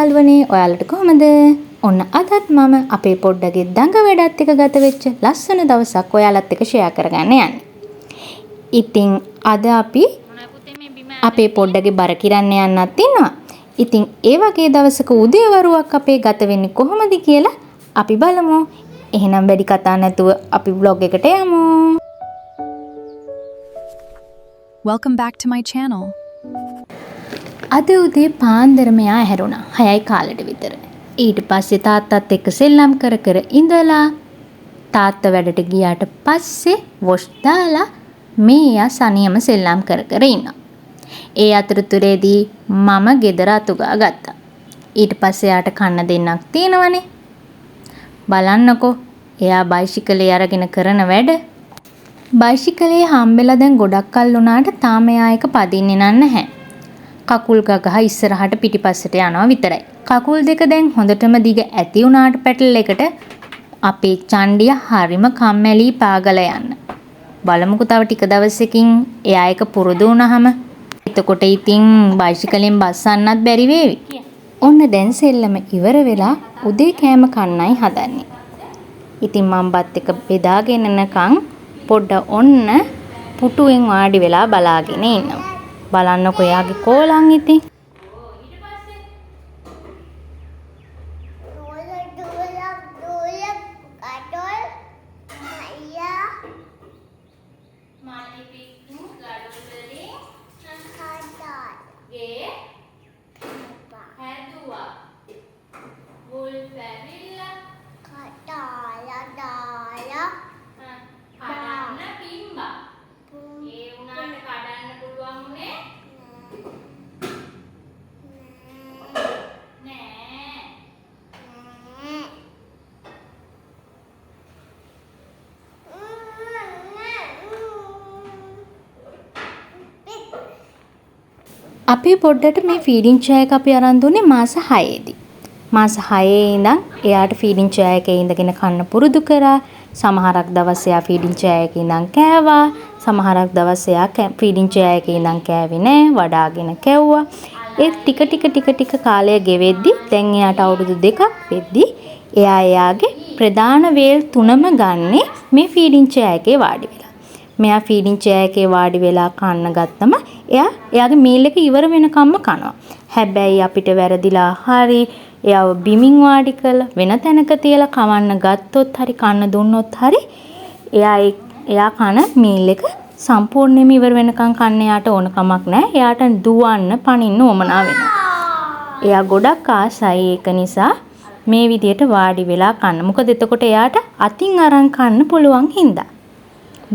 යාළුවනේ ඔයාලට කොහමද? ඔන්න අදත් මම අපේ පොඩ්ඩගේ දඟ වැඩත් එක ගත වෙච්ච ලස්සන දවසක් ඔයාලත් එක්ක ෂෙයා කරගන්න යන්නේ. ඉතින් අද අපි අපේ පොඩ්ඩගේ බර කිරන්න යන්නත් ඉන්නවා. ඉතින් ඒ වගේ දවසක උදේවරුවක් අපේ ගත වෙන්නේ කොහොමද කියලා අපි බලමු. එහෙනම් වැඩි කතා නැතුව අපි vlog එකට යමු. Welcome back to my channel. අද උදේ පාන්දර මෙයා ඇහැරුණා 6යි කාලෙට විතර. ඊට පස්සේ තාත්තත් එක්ක සෙල්ලම් කර කර ඉඳලා තාත්තා වැඩට ගියාට පස්සේ වොෂ් දාලා මෙයා සනියම සෙල්ලම් කර කර ඉන්නවා. ඒ අතරතුරේදී මම ගෙදර අතුගා ගත්තා. ඊට පස්සේ යාට කන්න දෙන්නක් තියෙනවනේ. බලන්නකෝ එයා බයිසිකලේ අරගෙන කරන වැඩ. බයිසිකලේ හම්බෙලා දැන් ගොඩක් කල් වුණාට තාම එයා එක පදින්නේ නැහැ. කකුල් ගගහ ඉස්සරහට පිටිපස්සට යනවා විතරයි. කකුල් දෙක දැන් හොඳටම දිග ඇති වුණාට පැටල් එකට අපේ චණ්ඩිය හරිම කම්මැලි පාගල යන්න. බලමුකෝ තව ටික දවසකින් එයා එක පුරුදු වුණාම එතකොට ඉතින් බයිසිකලෙන් බස්සන්නත් බැරි වේවි. ඔන්න දැන් සෙල්ලම ඉවර වෙලා උදේ කෑම කන්නයි හදන්නේ. ඉතින් මම බත් එක බෙදාගෙන යනකම් පොඩ්ඩ ඔන්න පුටුවෙන් වාඩි වෙලා බලාගෙන ඉන්නවා. බලන්නකෝ එයාගේ කෝලං ඉතින්. අපේ පොඩ්ඩට මේ ෆීඩින් චෑ එක අපි අරන් දුන්නේ මාස 6ේදී. මාස 6 ඉඳන් එයාට ෆීඩින් චෑ එකේ ඉඳගෙන කන්න පුරුදු කරා. සමහරක් දවස් එයා ෆීඩින් චෑ එකේ ඉඳන් කෑවා. සමහරක් දවස් එයා ෆීඩින් චෑ එකේ ඉඳන් කෑවේ නෑ, වඩාගෙන කැව්වා. ඒ ටික කාලය ගෙවෙද්දි දැන් එයාට අවුරුදු 2ක් වෙද්දි එයා එයාගේ ප්‍රධාන වේල් 3ම ගන්නේ මේ ෆීඩින් චෑ එකේ වාඩි වෙලා. මෙයා ෆීඩින් චෑ එකේ වාඩි වෙලා කන්න ගත්තම එයාගේ මීල් එක ඉවර වෙනකම්ම කනවා. හැබැයි අපිට වැරදිලා හරි එයාව බිමින් වාඩි කරලා වෙන තැනක තියලා කවන්න ගත්තොත් හරි කන්න දුන්නොත් හරි එයා කන මීල් එක සම්පූර්ණයෙන්ම ඉවර වෙනකම් කන්න එයාට ඕන කමක් නැහැ. එයාට දුවන්න පනින්න ඕමනා වෙනවා. එයා ගොඩක් ආසයි ඒක නිසා මේ විදියට වාඩි වෙලා කන්න. මොකද එතකොට එයාට අතින් අරන් කන්න පුළුවන් හින්දා.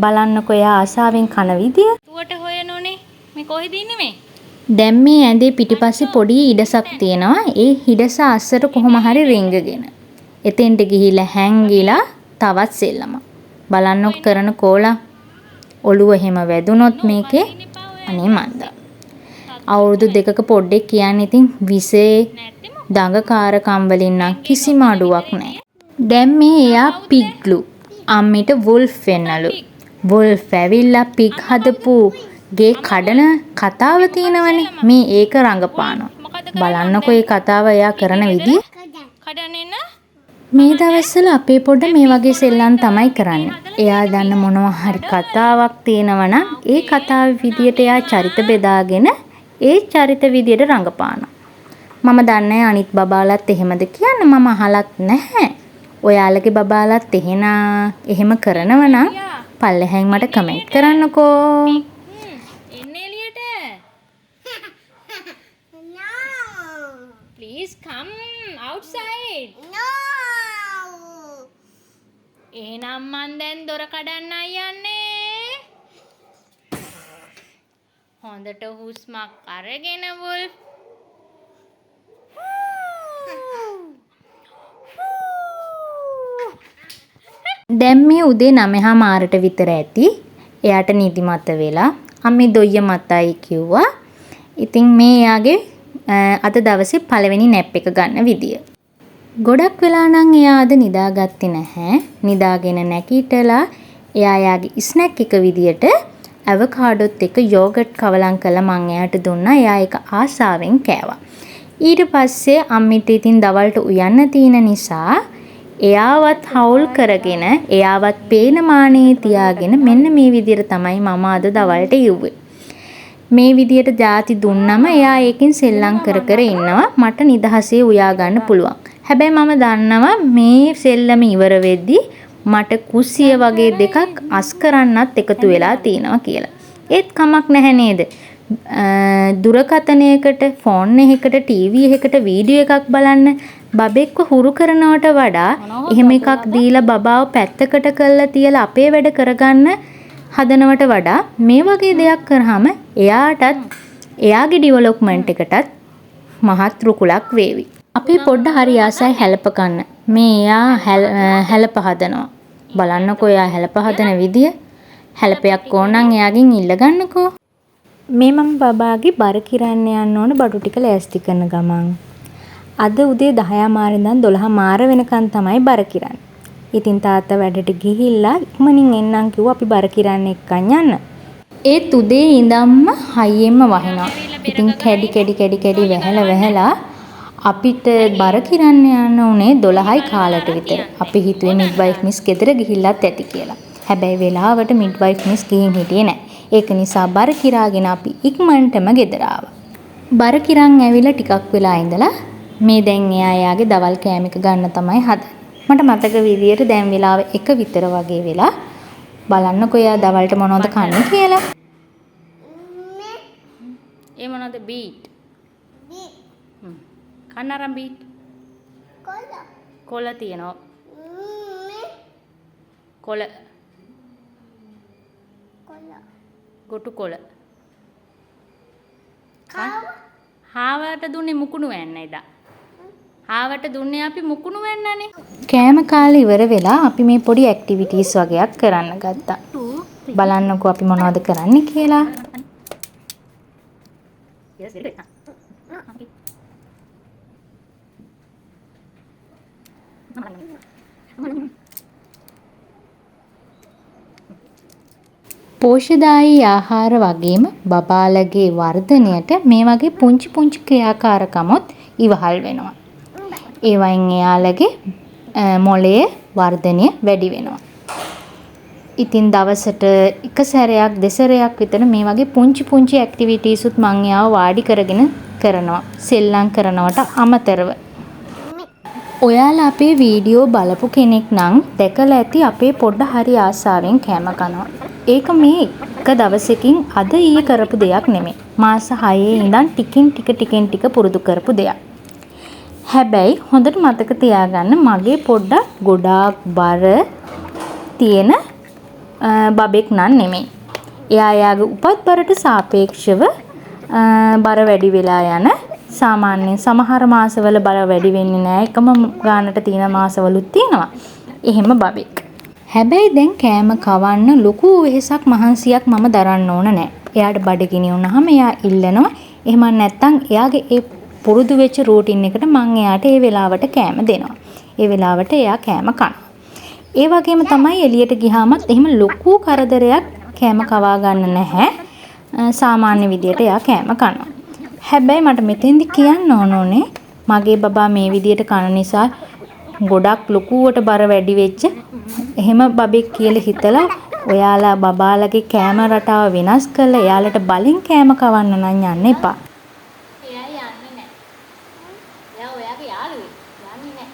බලන්නකෝ එයා ආසාවෙන් කන විදිය. තුවට හොයනෝනේ මේ කොහෙද ඉන්නේ මේ? දැන් මේ ඇඳේ පිටිපස්සේ පොඩි ඉඩසක් තියෙනවා. ඒ හිඩස අස්සට කොහොම හරි රිංගගෙන. එතෙන්ට ගිහිල්ලා හැංගිලා තවත් සෙල්ලම. බලන්නකෝ කරන කෝලා. ඔළුව එහෙම වැදුනොත් මේකේ අනේ මන්දා. අවුරුදු 2ක පොඩ්ඩෙක් කියන්නේ ඉතින් විසේ දඟකාරකම් වලින් නම් කිසිම අඩුවක් නැහැ. දැන් මේ එයා පිග්ලු. අම්මිට වුල්ෆ් වෙන්නලු. වුල්ෆ් ඇවිල්ලා පිග් හදපු ගේ කඩන කතාව තියෙනවනේ. මේ ඒක රඟපානවා. බලන්නකෝ ඒ කතාව එයා කරන විදිය. කඩන්නේ න? මේ දවස්වල අපේ පොඩ මේ වගේ සෙල්ලම් තමයි කරන්නේ. එයා දන්න මොනවා හරි කතාවක් තියෙනවනම් ඒ කතාවේ විදියට එයා චරිත බෙදාගෙන ඒ චරිත විදියට රඟපානවා. මම දන්නේ අනිත් බබාලත් එහෙමද කියන්න මම අහලත් නැහැ. ඔයාලගේ බබාලත් එහෙම කරනවනම් පල්ලෙහෙන් මට කමෙන්ට් කරන්නකෝ. එන්නේ එළියට. No. Please come outside. No. එහෙනම් මන් දැන් දොර කඩන්නයි යන්නේ. හොඳට හුස්මක් අරගෙන වුල්ෆ්. දැන් මේ උදේ 9:00 විතර ඇති. එයාට නිදිමත වෙලා අම්මේ දොయ్య මතයි කිව්වා. ඉතින් මේ එයාගේ අද දවසේ පළවෙනි නැප් එක ගන්න විදිය. ගොඩක් වෙලා නම් එයා අද නිදාගත්තේ නැහැ. නිදාගෙන නැගිටලා එයා යාගේ ස්නැක් එක විදියට අවකාඩොත් එක යෝගට් කවලම් කළා මං එයාට දුන්නා. එයා ඒක ආසාවෙන් කෑවා. ඊට පස්සේ අම්මිට ඉතින් දවල්ට උයන්න තියෙන නිසා එයාවත් හවුල් කරගෙන එයාවත් පේන මානේ තියාගෙන මෙන්න මේ විදිහට තමයි මම අද දවල්ට ඉව්වේ. මේ විදිහට ಜಾති දුන්නම එයා ඒකෙන් සෙල්ලම් කර කර ඉන්නවා. මට නිදහසේ උයා ගන්න පුළුවන්. හැබැයි මම දන්නවා මේ සෙල්ලම ඉවර වෙද්දි මට කුස්සිය වගේ දෙකක් අස් කරන්නත් එකතු වෙලා තියෙනවා කියලා. ඒත් කමක් නැහැ නේද? දුරකථනයකට, ෆෝන් එකකට, ටීවී එකකට වීඩියෝ එකක් බලන්න බබෙක්ව හුරු කරනවට වඩා එහෙම එකක් දීලා බබාව පැත්තකට කරලා තියලා අපේ වැඩ කරගන්න හදනවට වඩා මේ වගේ දෙයක් කරාම එයාටත් එයාගේ ඩෙවලොප්මන්ට් එකටත් මහත් රුකුලක් වේවි. අපි පොඩ්ඩ හරි ආසයි හැලප ගන්න. මේ එයා හැලප හදනවා. බලන්නකෝ එයා හැලප හදන විදිය. හැලපයක් ඕනනම් එයාගෙන් ඉල්ල ගන්නකෝ. මේ මම බබාගේ බර කිරන්න යන්න ඕන බඩු ටික ලෑස්ති කරන ගමන්. අද උදේ 10 මාර ඉඳන් 12 මාර වෙනකන් තමයි බර කිරන්නේ. ඉතින් තාත්තා වැඩට ගිහිල්ලා ඉක්මනින් එන්නම් කිව්වා අපි බර කිරන්න එක්කන් යන්න. ඒත් උදේ ඉඳන්ම හයියෙන්ම වහිනවා. ඉතින් කැඩි වැහැලා අපිට බර කිරන්න යන්න උනේ 12යි කාලට විතර. අපි හිතුවේ මිඩ්වයිෆ් මිස් ගෙදර ගිහිල්ලත් ඇති කියලා. හැබැයි වෙලාවට මිඩ්වයිෆ් මිස් ගිහින් හිටියේ නැහැ. ඒක නිසා බර කිරාගෙන අපි ඉක්මනටම ගෙදර ආවා. බර කිරන් ඇවිල්ලා ටිකක් වෙලා ඉඳලා මේ දැන් එයාගේ දවල් කෑම එක ගන්න තමයි හදන්නේ. මට මතක විදියට දැන් වෙලාව 1 විතර වගේ වෙලා බලන්නකෝ එයා දවල්ට මොනවද කන්නේ කියලා. ඒ මොනවද බීට්? කන්නරම් බීට්. කොළ තියෙනවා. කොළ. ගොටු කොළ. හාවට දුන්නේ මුකුණු වෙන්න එදා. හාවට දුන්නේ අපි මුකුණු වෙන්නනේ. කෑම කාලේ ඉවර වෙලා අපි මේ පොඩි ඇක්ටිවිටීස් වගේක් කරන්න ගත්තා. බලන්නකෝ අපි මොනවද කරන්නේ කියලා. පෝෂ්‍යදායී ආහාර වගේම බබාලගේ වර්ධනයට මේ වගේ පුංචි ක්‍රියාකාරකමොත් ඉවහල් වෙනවා. ඒ වයින් එයාලගේ මොළයේ වර්ධනය වැඩි වෙනවා. ඉතින් දවසට එක සැරයක් දෙසරයක් විතර මේ වගේ පුංචි ඇක්ටිවිටීස් උත් මං එයාව වාඩි කරගෙන කරනවා. සෙල්ලම් කරනවට අමතරව. ඔයාලා අපේ වීඩියෝ බලපු කෙනෙක් නම් දැකලා ඇති අපේ පොඩ්ඩ හරි ආසාවෙන් කෑම කනවා. ඒක මේ එක දවසකින් අද ඊයේ කරපු දෙයක් නෙමෙයි. මාස 6 ඉඳන් ටිකෙන් ටික පුරුදු කරපු දෙයක්. හැබැයි හොඳට මතක තියාගන්න මගේ පොඩ්ඩක් ගොඩාක් බර තියෙන බබෙක් නන් නෙමෙයි. එයාගේ උපත් බරට සාපේක්ෂව බර වැඩි වෙලා යන සාමාන්‍යයෙන් සමහර මාසවල බර වැඩි වෙන්නේ නැහැ. එකම ගානට තියෙන මාසවලුත් තියෙනවා. එහෙම බබෙක්. හැබැයි දැන් කෑම කවන්න ලොකු වෙහෙසක් මහන්සියක් මම දරන්න ඕන නැහැ. එයාට බඩගිනි වුණාම එයා ඉල්ලනවා. එහෙම නැත්නම් එයාගේ ඒ පුරුදු වෙච්ච රූටින් එකට මම එයාට ඒ වෙලාවට කෑම දෙනවා. ඒ වෙලාවට එයා කෑම කනවා. ඒ වගේම තමයි එළියට ගියාමත් එහෙම ලොකු කරදරයක් කෑම කවා ගන්න නැහැ. සාමාන්‍ය විදියට එයා කෑම කනවා. හැබැයි මට මෙතෙන්දි කියන්න ඕනේ මගේ බබා මේ විදියට කන නිසා ගොඩක් ලොකුවට බර වැඩි වෙච්ච එහෙම බබෙක් කියලා හිතලා ඔයාලා බබාලගේ කෑම රටාව වෙනස් කරලා එයාලට බලෙන් කෑම කවන්න නම් යන්න එපා. එයා යන්නේ නැහැ. එයා ඔයාගේ යාළුවෙක්. යන්නේ නැහැ.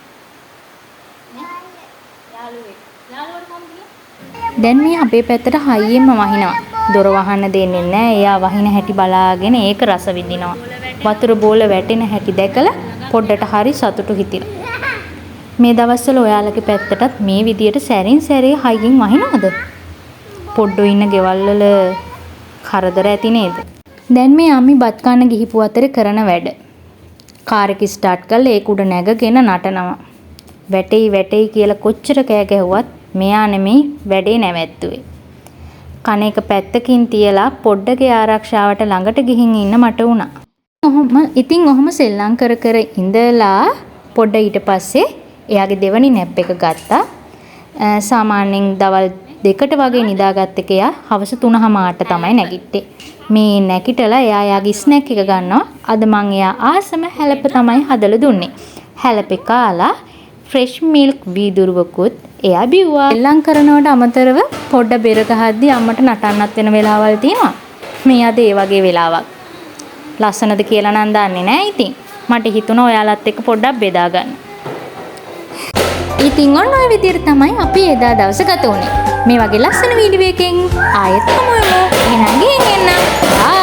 යාළුවෙක්. යාළුවට කොහොමද? දැන් මේ අපේ පැත්තට හයියෙන්ම වහිනවා. දොර වහන්න දෙන්නේ නැහැ. එයා වහින හැටි බලාගෙන ඒක රස විඳිනවා. වතුර බෝල වැටෙන හැටි දැකලා පොඩ්ඩට හරි සතුටු හිතිලා. මේ දවස්වල ඔයාලගේ පැත්තටත් මේ විදියට සැරින් සැරේ හයියෙන් වහිනවද? පොඩ්ඩෝ ඉන්න ගෙවල් වල කරදර ඇති නේද? දැන් මේ අම්මි බත් කන්න ගිහිපු අතරේ කරන වැඩ. කාර් එක ස්ටාර්ට් කරලා ඒක උඩ නැගගෙන නටනවා. වැටෙයි කියලා කොච්චර කෑ ගැහුවත් මෙයා නෙමෙයි වැඩේ නැවැත්තුවේ. කන එක පැත්තකින් තියලා පොඩ්ඩගේ ආරක්ෂාවට ළඟට ගිහින් ඉන්න මට වුණා. ඔහොම සෙල්ලම් කර ඉඳලා පොඩ්ඩ ඊට පස්සේ එයාගේ දෙවනි නැප් එක ගත්තා. සාමාන්‍යයෙන් දවල් 2ට වගේ නිදාගත්ත එයා හවස 3:00ට තමයි නැගිට්ටේ. මේ නැගිටලා එයා යාගේ ස්නැක් එක ගන්නවා. අද මං එයා ආසම හැලප තමයි හදලා දුන්නේ. හැලපේ කාලා ෆ්‍රෙෂ් මිල්ක් වීදුරුවකුත් එයා බිව්වා. එල්ලම් කරනවට අමතරව පොඩ්ඩ බෙර ගහද්දි අම්මට නටන්නත් වෙන වෙලාවල් තියෙනවා. මේ අද ඒ වගේ වෙලාවක්. ලස්සනද කියලා නම් දන්නේ නැහැ ඉතින්. මට හිතුණා ඔයාලත් එක්ක පොඩ්ඩක් බෙදා ගන්න. ඉතින් ඔන්න ඔය විදිහට තමයි අපි එදා දවස ගත වුනේ. මේ වගේ ලස්සන වීඩියෝ එකකින් ආයෙත් හමු වෙමු. එහෙනම් ගිහින් එන්න. බයි.